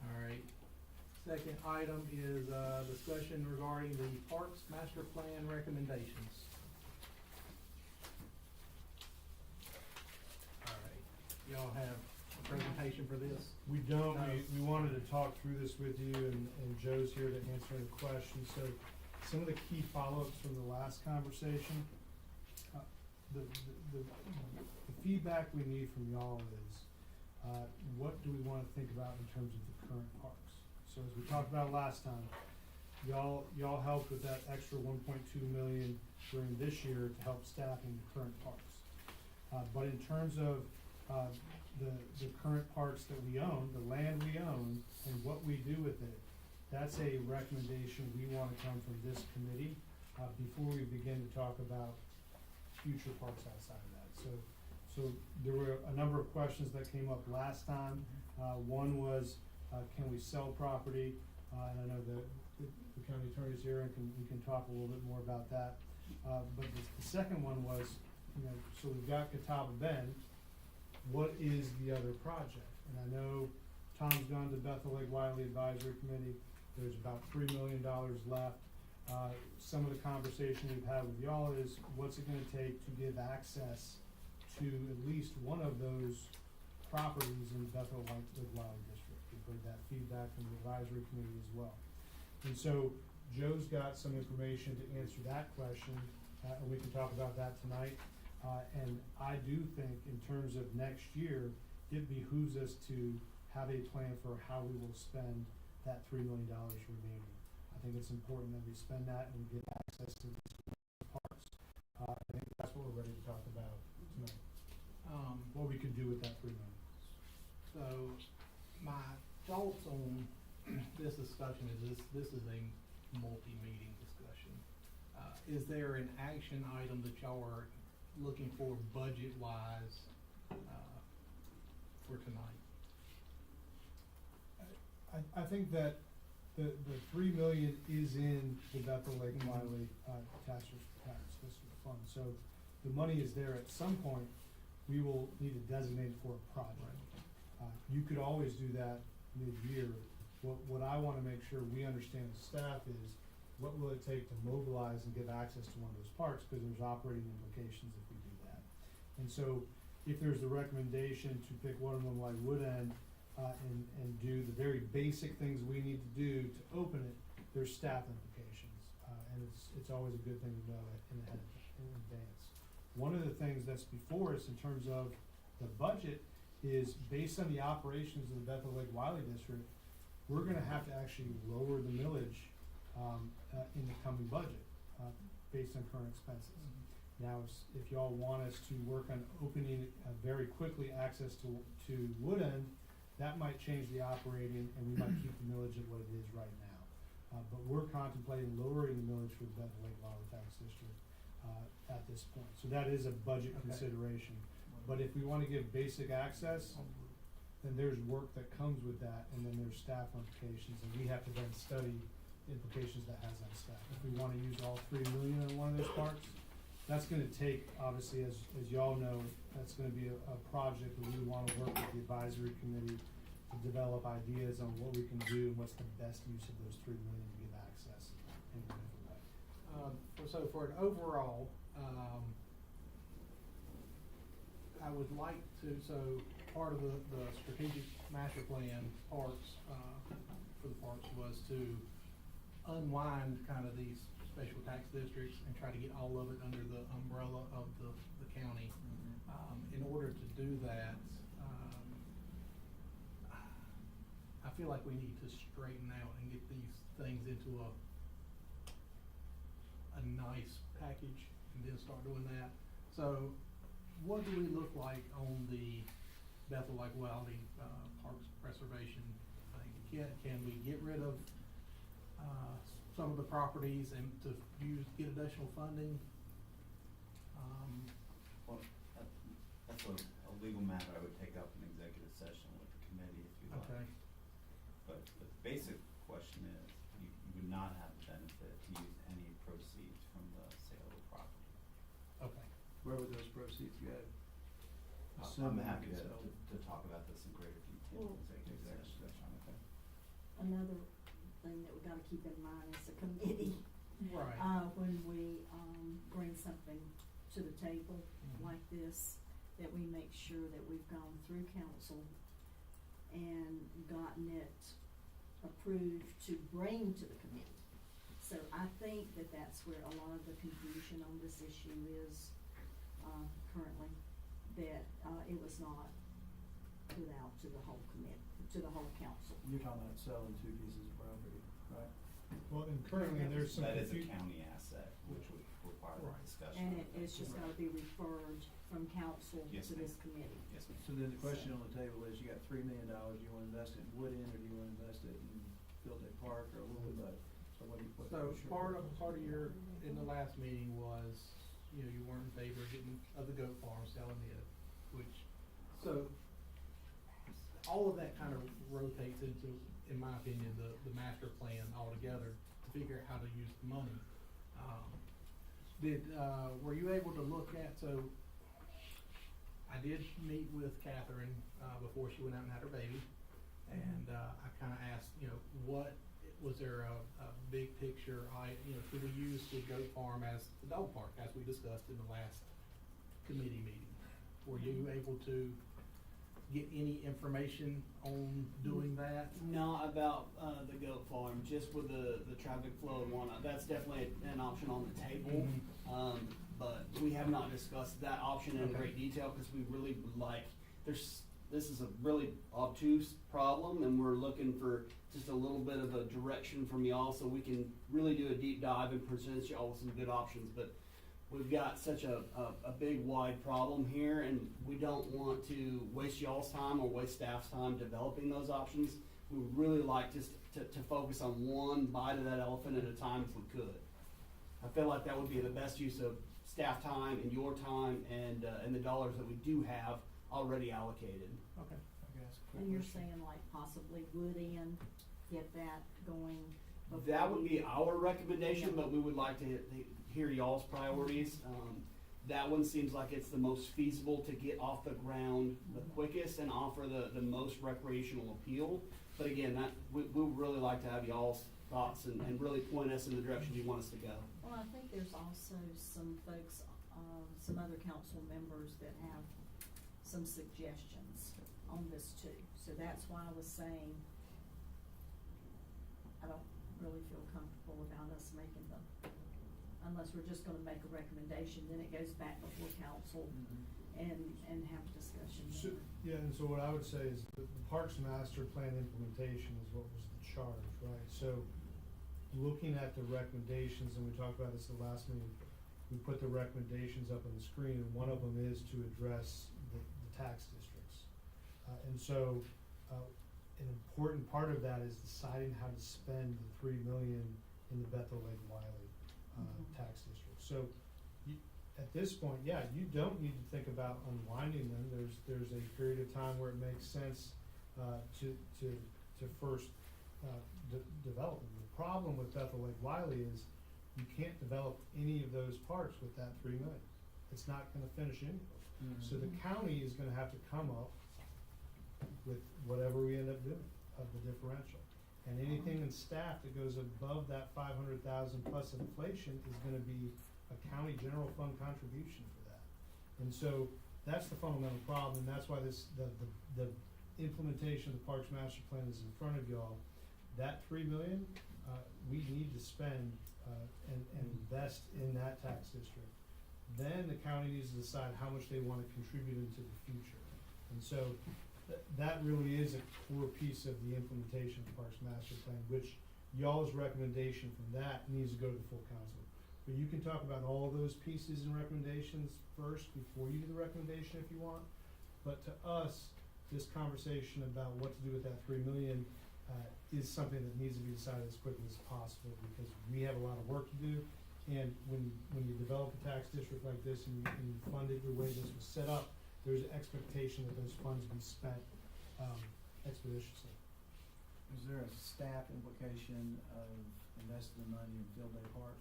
Alright, second item is, discussion regarding the Parks Master Plan recommendations. Alright, y'all have a presentation for this? We don't, No. we wanted to talk through this with you and Joe's here to answer any questions, so some of the key follow-ups from the last conversation, the feedback we need from y'all is, what do we wanna think about in terms of the current parks? So as we talked about last time, y'all helped with that extra 1.2 million during this year to help staffing the current parks. But in terms of, the current parks that we own, the land we own, and what we do with it, that's a recommendation we wanna come from this committee, before we begin to talk about future parks outside of that. So there were a number of questions that came up last time. One was, can we sell property? And I know the county attorney's here and we can talk a little bit more about that. But the second one was, you know, so we've got Catawba Bend, what is the other project? And I know Tom's gone to Bethel Lake Wiley Advisory Committee, there's about $3 million left. Some of the conversation we've had with y'all is, what's it gonna take to give access to at least one of those properties in the Bethel Lake Wiley district. We've heard that feedback from the advisory committee as well. And so Joe's got some information to answer that question, and we can talk about that tonight. And I do think in terms of next year, it behooves us to have a plan for how we will spend that $3 million remaining. I think it's important that we spend that and get access to these parks. I think that's what we're ready to talk about tonight, what we could do with that $3 million. So, my thoughts on this discussion is this is a multi-meeting discussion. Is there an action item that y'all are looking for budget-wise, for tonight? I think that the $3 million is in the Bethel Lake Wiley, tax district fund, so the money is there. At some point, we will need to designate it for a project. You could always do that mid-year. What I wanna make sure we understand as staff is, what will it take to mobilize and give access to one of those parks, cause there's operating implications if we do that. And so, if there's the recommendation to pick one of them like Wood End, and do the very basic things we need to do to open it, there's staff implications, and it's always a good thing to know in advance. One of the things that's before us in terms of the budget is, based on the operations of the Bethel Lake Wiley district, we're gonna have to actually lower the millage in the coming budget, based on current expenses. Now, if y'all want us to work on opening very quickly access to Wood End, that might change the operating, and we might keep the millage at what it is right now. But we're contemplating lowering the millage for the Bethel Lake Wiley tax district at this point. So that is a budget Okay. consideration. But if we wanna give basic access, then there's work that comes with that, and then there's staff implications, and we have to then study the implications that has on staff. If we wanna use all $3 million in one of those parks, that's gonna take, obviously, as y'all know, that's gonna be a project where we wanna work with the advisory committee to develop ideas on what we can do and what's the best use of those $3 million to give access in a different way. So for an overall, I would like to, so part of the strategic master plan parks, for the parks was to unwind kind of these special tax districts and try to get all of it under the umbrella of the county. In order to do that, I feel like we need to straighten out and get these things into a nice package and then start doing that. So what do we look like on the Bethel Lake Wiley, Parks Preservation thing? Can we get rid of, some of the properties and to get additional funding? Well, that's a legal matter I would take up in executive session with the committee if you like. Okay. But the basic question is, you would not have the benefit to use any proceeds from the sale of the property. Okay. Where would those proceeds go? I'm Assuming happy it's to sold. talk about this in greater detail in executive session. Okay. Another thing that we gotta keep in mind as a committee, Right. when we, bring something to the table Mhm. like this, that we make sure that we've gone through council and gotten it approved to bring to the committee. So I think that that's where a lot of the confusion on this issue is, currently, that, it was not put out to the whole committee, to the whole council. You're talking about selling 2 pieces of property, right? Well, and currently, there's some That is a confu- county asset, which would require a Right. discussion. And it's just gotta be referred from council Yes, to ma'am. this committee. Yes, ma'am. So then the question on the table is, you got $3 million, do you wanna invest it in Wood End, or do you wanna invest it in Field Day Park, or a little bit of both? So what do you, what? So what's your- part of your, in the last meeting was, you weren't in favor of the goat farm, selling it, which, so all of that kind of rotates into, in my opinion, the master plan altogether to figure out how to use the money. Were you able to look at, so I did meet with Catherine, before she went out and had her baby. And, I kinda asked, what, was there a big picture, could we use the goat farm as the dog park, as we discussed in the last committee meeting? Were you able to get any information on doing that? Not about the goat farm, just with the traffic flow and whatnot. That's definitely an option on the table. But we have not discussed that option in Okay. great detail because we really would like, this is a really obtuse problem and we're looking for just a little bit of a direction from y'all so we can really do a deep dive and present y'all with some good options. But we've got such a big wide problem here and we don't want to waste y'all's time or waste staff's time developing those options. We would really like just to focus on one bite of that elephant at a time if we could. I feel like that would be the best use of staff time and your time and the dollars that we do have already allocated. Okay. I guess. And you're saying like possibly Wood End, get that going before That would be we- our recommendation, but we would like to hear y'all's priorities. That one seems like it's the most feasible to get off the ground the quickest and offer the most recreational appeal. But again, we would really like to have y'all's thoughts and really point us in the direction you want us to go. Well, I think there's also some folks, some other council members that have some suggestions on this too. So that's why I was saying, I don't really feel comfortable about us making unless we're just gonna make a recommendation, then it goes back before council and have a discussion. So, yeah, and so what I would say is the Parks Master Plan implementation is what was the charge, right? So, looking at the recommendations, and we talked about this at the last meeting, we put the recommendations up on the screen, and one of them is to address the tax districts. And so, an important part of that is deciding how to spend the $3 million in the Bethel Lake Wiley tax district. So, at this point, yeah, you don't need to think about unwinding them. There's a period of time where it makes sense to first develop them. The problem with Bethel Lake Wiley is you can't develop any of those parks with that $3 million. It's not going to finish anything. So the county is going to have to come up with whatever we end up doing of the differential. And anything in staff that goes above that 500,000 plus inflation is gonna be a county general fund contribution for that. And so that's the fundamental problem, and that's why the implementation of the Parks Master Plan is in front of y'all. That $3 million, we need to spend, and invest in that tax district. Then the county needs to decide how much they wanna contribute into the future. And so, that really is a core piece of the implementation of the Parks Master Plan, which y'all's recommendation from that needs to go to the full council. But you can talk about all those pieces and recommendations first before you do the recommendation if you want. But to us, this conversation about what to do with that $3 million is something that needs to be decided as quickly as possible because we have a lot of work to do. And when you develop a tax district like this and you fund it the way this was set up, there's an expectation that those funds be spent expeditiously. Is there a staff implication of investing the money in Field Day Park?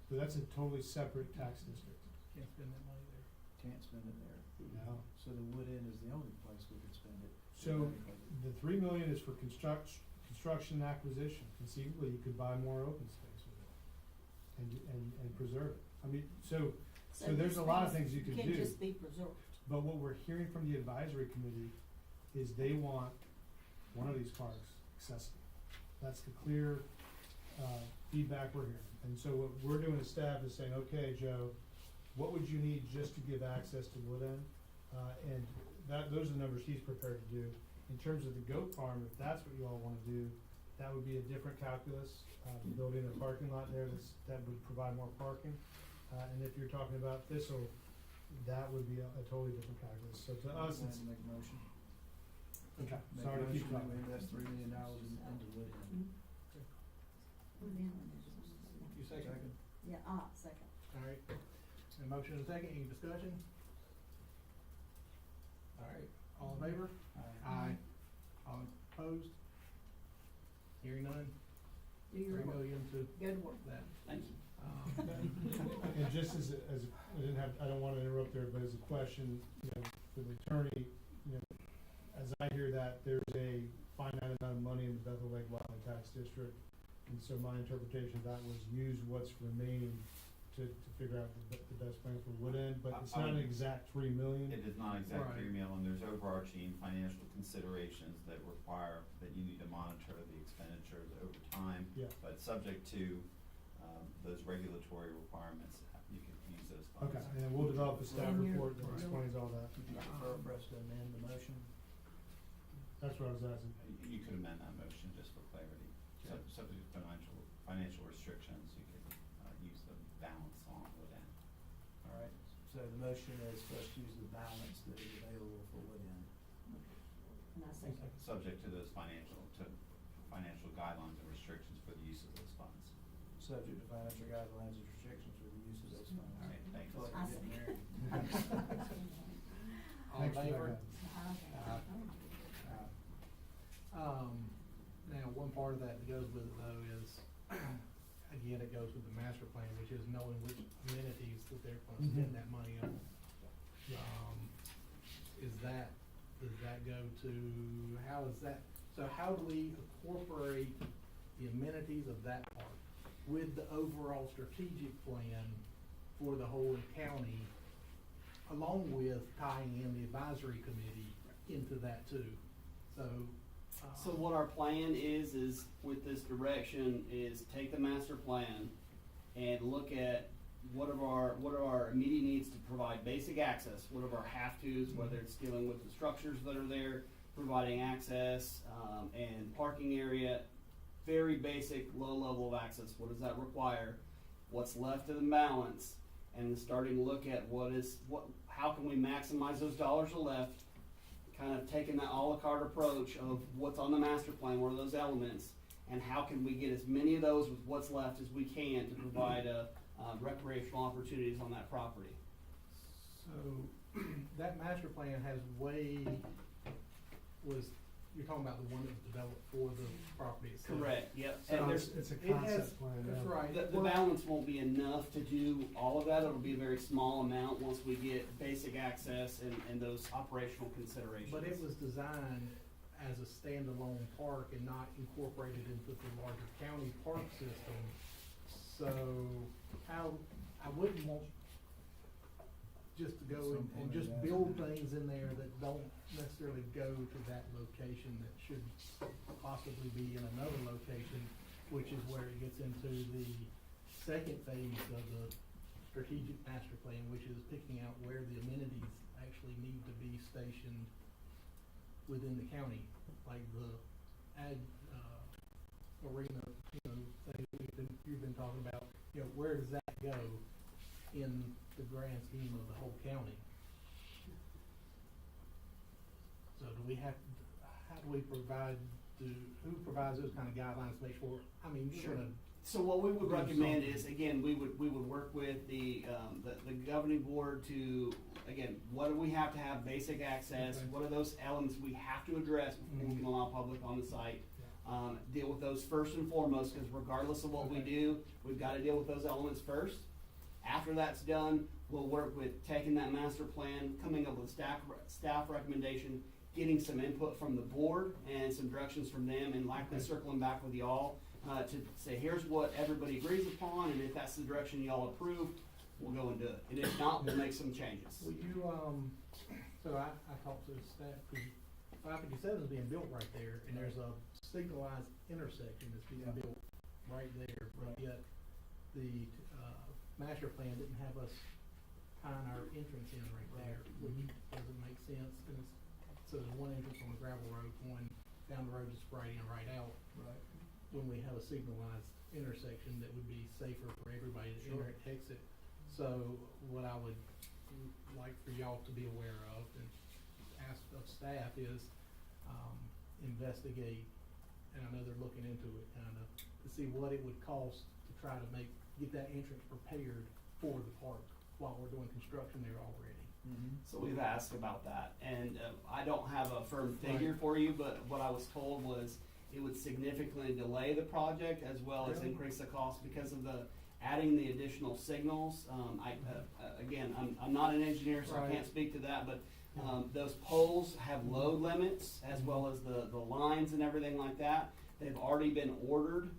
So that's a totally separate tax district. Can't spend that money there. Can't spend it there. No. So the Wood End is the only place we could spend it. So the $3 million is for construction and acquisition. Conceivably, you could buy more open space with it and preserve it. I mean, so there's a lot of things you could do. Can just be preserved. But what we're hearing from the advisory committee is they want one of these parks accessible. That's the clear feedback we're hearing. And so what we're doing as staff is saying, okay, Joe, what would you need just to give access to Wood End? And those are the numbers he's prepared to do. In terms of the goat farm, if that's what you all wanna do, that would be a different calculus, building a parking lot there that would provide more parking. And if you're talking about Thistle, that would be a totally different calculus. So to us, it's, Make a motion. okay, Make a sorry to keep motion that talking. we invest $3 million into Wood End. Wood End. You second? Yeah, second. Alright, a motion and a second, any discussion? Alright, all in favor? Aye. All opposed? Hearing none, Do your $3 work. million to Go to work. that. Thank you. And just I don't wanna interrupt there, but as a question, for the attorney, as I hear that, there's a finite amount of money in the Bethel Lake Wildland Tax District. And so my interpretation of that was use what's remaining to figure out the best plan for Wood End, but it's I not an would- exact 3 million. It is not exact Right. 3 million, there's overarching financial considerations that require that you need to monitor the expenditures over time. Yeah. But subject to, those regulatory requirements, you can use those funds. Okay, and then we'll develop a staff And you're- report that explains all that. Would you prefer for us to amend the motion? That's what I was asking. You could amend that motion just for clarity. Okay. Subject to financial restrictions, you could, use the balance on Wood End. All right, so the motion is for us to use the balance that is available for Wood End. And I say, Subject to those financial guidelines and restrictions for the use of those funds. Subject to financial guidelines and restrictions for the use of those funds. All right, thanks. Feel like I we're getting see. married. All in Thanks for that, favor? guys. Now, one part of that that goes with it though is, again, it goes with the master plan, which is knowing which amenities that they're gonna spend Mhm. that money on. Does that go to, how is that, so how do we incorporate the amenities of that part with the overall strategic plan for the whole county, along with tying in the advisory committee into that too? So. So what our plan is with this direction is take the master plan and look at what are our immediate needs to provide basic access, what are our have-tos, whether it's dealing with the structures that are there, providing access, and parking area, very basic, low level of access, what does that require? What's left of the balance, and then starting to look at how can we maximize those dollars left, kind of taking that a la carte approach of what's on the master plan, what are those elements, and how can we get as many of those with what's left as we can to provide recreational opportunities on that property. So, that master plan you're talking about the one that was developed for the property itself? Correct, yep. So And there's, it's a It has- concept plan. that's yeah. right. the balance won't be enough to do all of that, it'll be a very small amount once we get basic access and those operational considerations. But it was designed as a standalone park and not incorporated into the larger county park system. So, I wouldn't want just to go and just build things in there that don't necessarily go to that location that should possibly be in another location, which is where it gets into the second phase of the strategic master plan, which is picking out where the amenities actually need to be stationed within the county, like the arena, thing you've been talking about, where does that go in the grand scheme of the whole county? So how do we who provides those kind of guidelines to make sure, you're Sure. gonna. So what we would do recommend something. is, again, we would work with the governing board to, again, what do we have to have basic access? Okay. What are those elements we have to address before we can allow public on the site? Deal with those first and foremost, because regardless of what we Okay. do, we've gotta deal with those elements first. After that's done, we'll work with taking that master plan, coming up with staff recommendation, getting some input from the board and some directions from them, and likely Okay. circling back with y'all, to say, here's what everybody agrees upon, and if that's the direction y'all approve, we'll go and do it. And if not, we'll make some changes. Will you, so I talked to the staff, cause 557 is being built right there, and there's a signalized intersection that's being Yeah. built right there, but yet the, master plan didn't have us tying our entrance in right there, which doesn't make sense, and so there's one entrance on the gravel road going down the road just right in, right out. Right. When we have a signalized intersection that would be safer for everybody to enter and exit. So what I would like for y'all to be aware of and ask of staff is, investigate, and I know they're looking into it kinda, to see what it would cost to try to get that entrance prepared for the park while we're doing construction there already. So we've asked about that, and I don't have a firm figure for you, but what I was told was it would significantly delay the project as well as Really? increase the cost because of adding the additional signals. Again, I'm not an engineer, so I Right. can't speak to that, but those poles have load limits as well as the lines and everything like that. They've already been ordered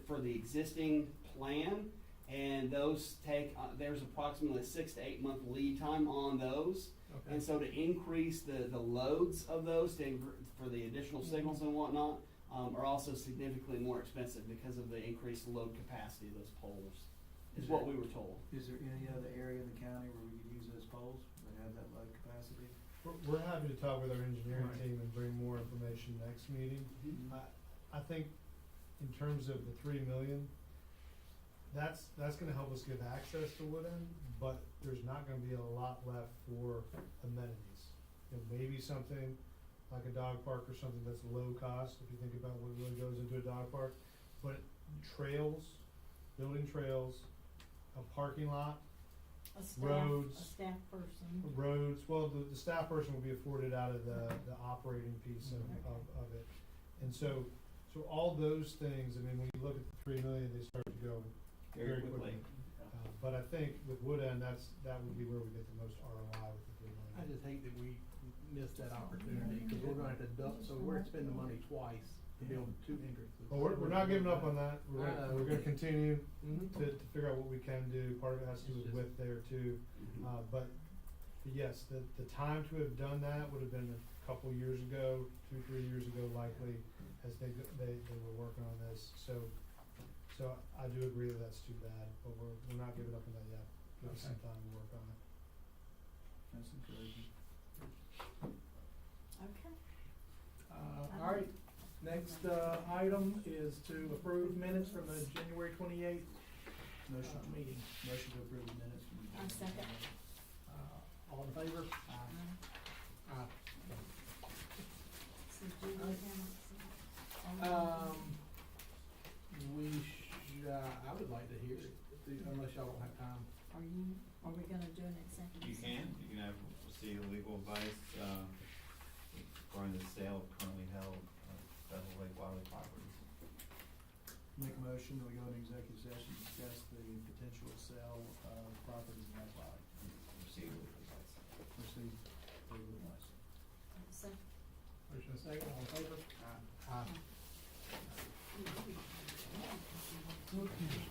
for the existing plan. And those take, there's approximately a 6 to 8 month lead time on those. Okay. And so to increase the loads of those, for the additional signals and whatnot, are also significantly more expensive because of the increased load capacity of those poles, is what we were told. Is there any other area in the county where we could use those poles that have that load capacity? We're happy to talk with our engineering Right. team and bring more information next meeting. Mhm. I think in terms of the 3 million, that's gonna help us get access to Wood End, but there's not gonna be a lot left for amenities. You know, maybe something like a dog park or something that's low cost, if you think about what really goes into a dog park. But trails, building trails, a parking lot, A staff, roads. a staff person. roads, well, the staff person will be afforded out of the operating piece of it. And so all those things, I mean, when you look at the 3 million, they start to go very quickly. But I think with Wood End, that would be where we get the most ROI with the 3 million. I just hate that we missed that opportunity, cause we're gonna have to so we're spending money twice to build 2 entrances. But we're not giving up on that. We're gonna continue Mhm. to figure out what we can do. Part of it has to do with width there too. But yes, the time to have done that would have been a couple years ago, 2-3 years ago likely, as they were working on this. So I do agree that that's too bad, but we're not giving up on that yet. Give us some Okay. time to work on it. That's encouraging. Okay. All right, next, item is to approve minutes from the January 28th Motion, meeting. motion to approve the minutes from. I second. All in favor? Aye. So do we have? I would like to hear it, unless y'all don't have time. Are we gonna do an executive? You session? can receive legal advice, regarding the sale of currently held, Bevel Lake Wiley properties. Make a motion that we go into executive session, to discuss the potential sale of properties in that lot. Receive legal advice. Receive legal advice. Second. Motion and second, all in favor? Aye. Okay.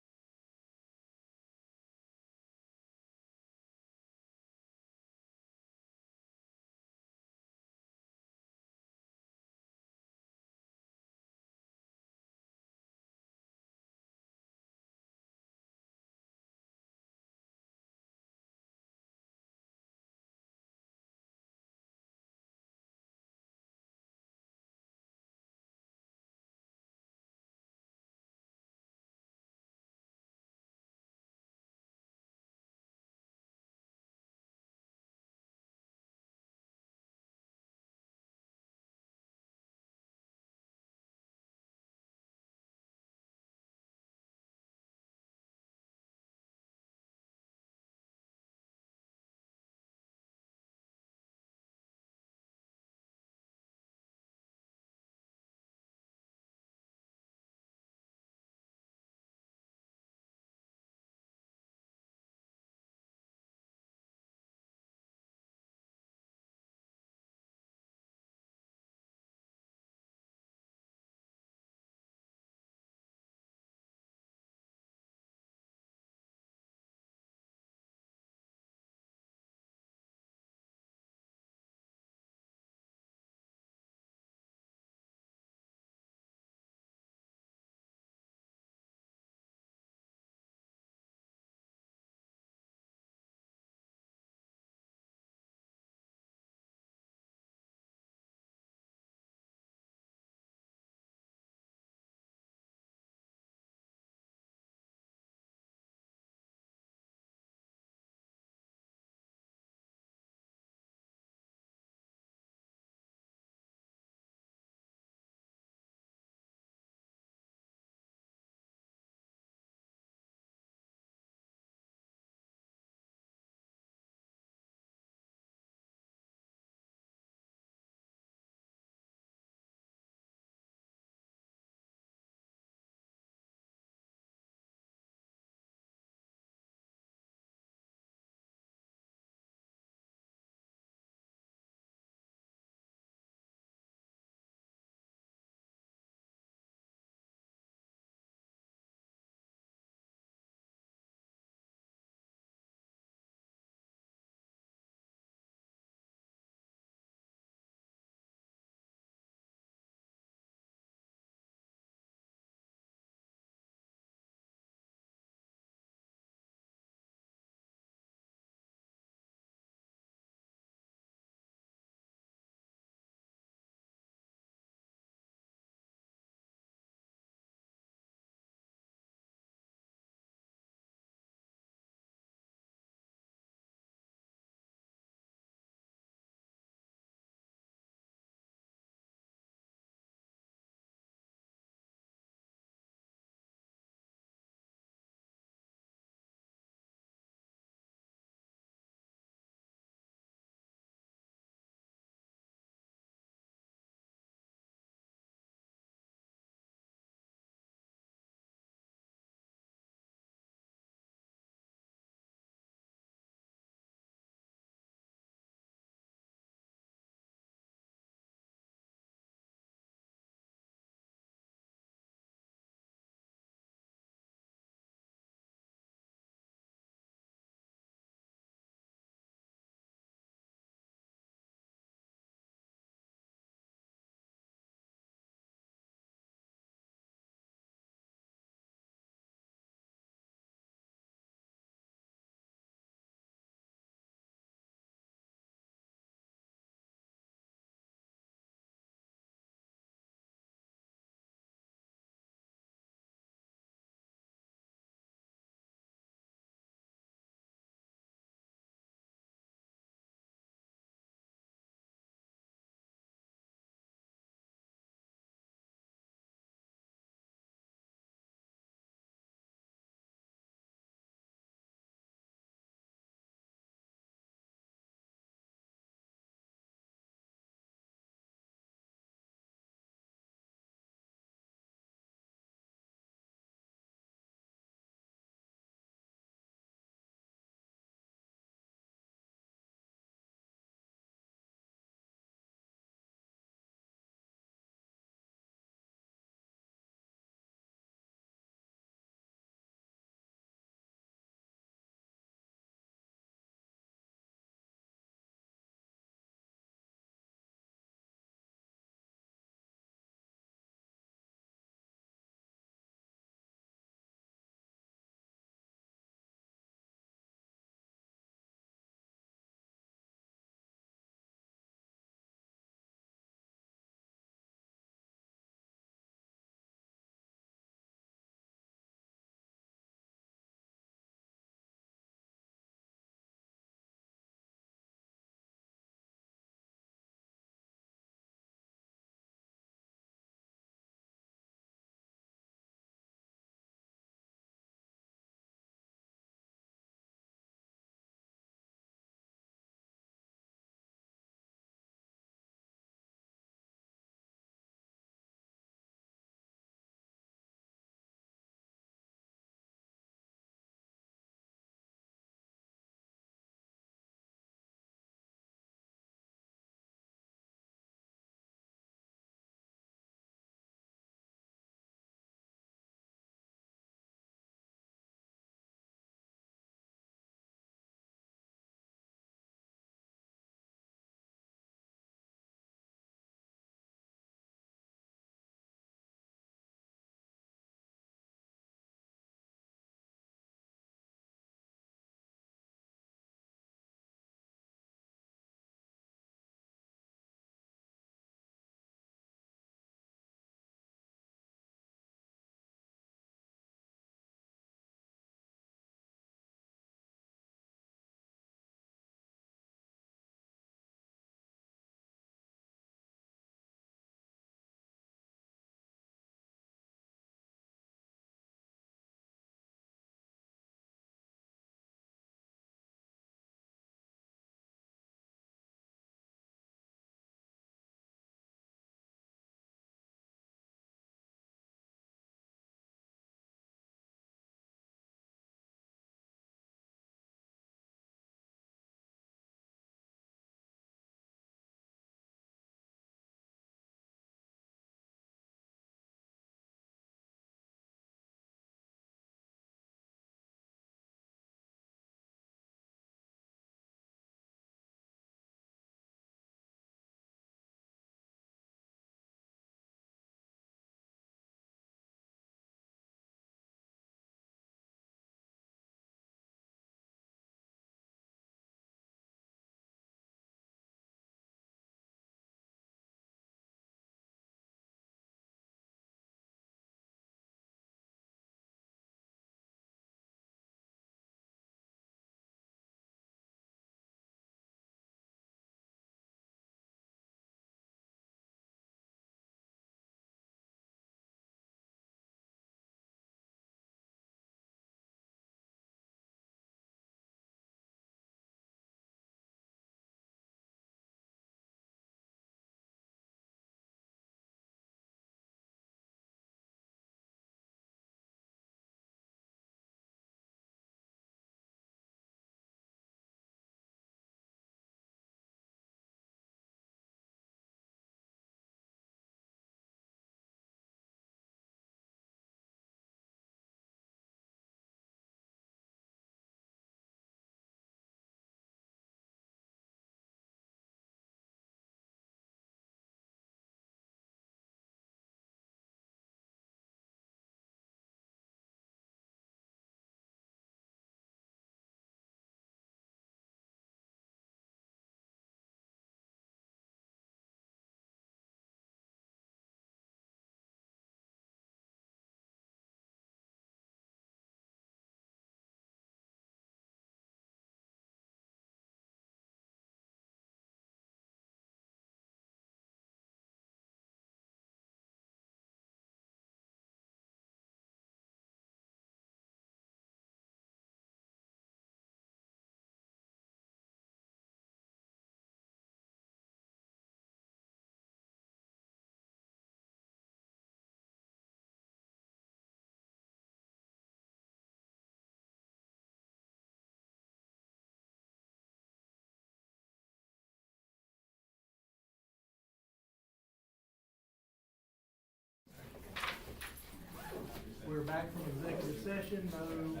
back from executive session, no,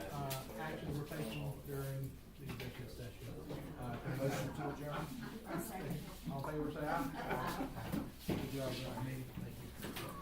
actions were taken during the executive session. Motion to adjourn. Second. All in favor, say aye. Good job, Rodney. Thank you.